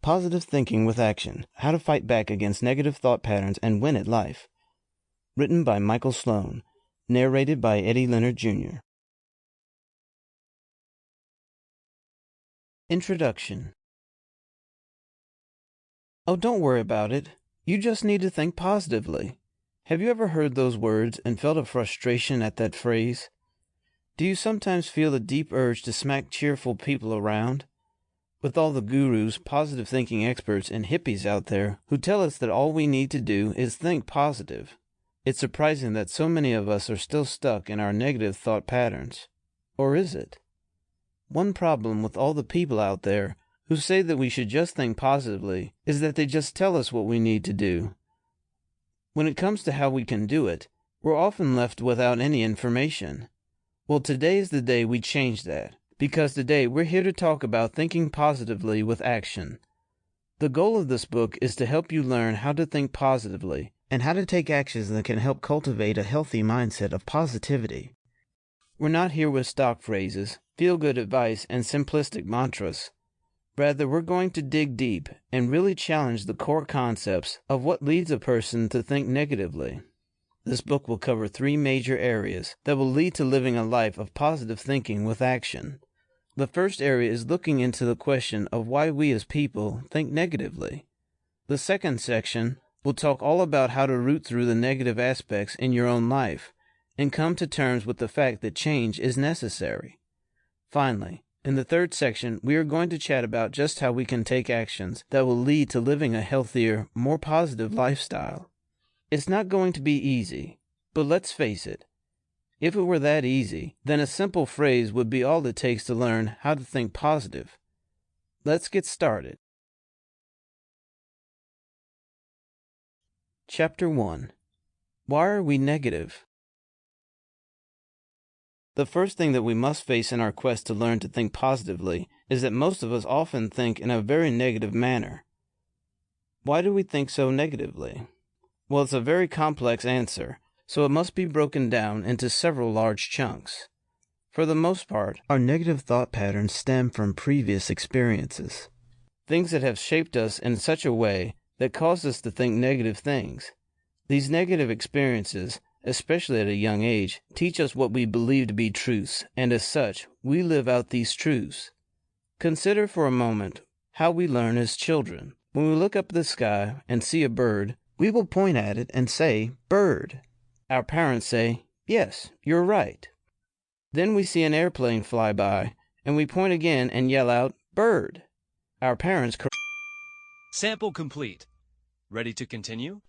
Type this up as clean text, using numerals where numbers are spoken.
Positive Thinking with Action, How to Fight Back Against Negative Thought Patterns and Win at Life. Written by Michael Sloan. Narrated by Eddie Leonard Jr. Introduction. Oh, don't worry about it. You just need to think positively. Have you ever heard those words and felt a frustration at that phrase? Do you sometimes feel a deep urge to smack cheerful people around? With all the gurus, positive thinking experts, and hippies out there who tell us that all we need to do is think positive, it's surprising that so many of us are still stuck in our negative thought patterns. Or is it? One problem with all the people out there who say that we should just think positively is that they just tell us what we need to do. When it comes to how we can do it, we're often left without any information. Well, today is the day we change that. Because today we're here to talk about thinking positively with action. The goal of this book is to help you learn how to think positively and how to take actions that can help cultivate a healthy mindset of positivity. We're not here with stock phrases, feel-good advice, and simplistic mantras. Rather, we're going to dig deep and really challenge the core concepts of what leads a person to think negatively. This book will cover 3 major areas that will lead to living a life of positive thinking with action. The first area is looking into the question of why we as people think negatively. The second section will talk all about how to root through the negative aspects in your own life and come to terms with the fact that change is necessary. Finally, in the third section, we are going to chat about just how we can take actions that will lead to living a healthier, more positive lifestyle. It's not going to be easy, but let's face it. If it were that easy, then a simple phrase would be all it takes to learn how to think positive. Let's get started. Chapter 1. Why are we negative? The first thing that we must face in our quest to learn to think positively is that most of us often think in a very negative manner. Why do we think so negatively? Well, it's a very complex answer, so it must be broken down into several large chunks. For the most part, our negative thought patterns stem from previous experiences, things that have shaped us in such a way that cause us to think negative things. These negative experiences, especially at a young age, teach us what we believe to be truths, and as such, we live out these truths. Consider for a moment how we learn as children. When we look up at the sky and see a bird, we will point at it and say, "Bird." Our parents say, "Yes, you're right." Then we see an airplane fly by, and we point again and yell out, "Bird." Our parents Sample complete. Ready to continue?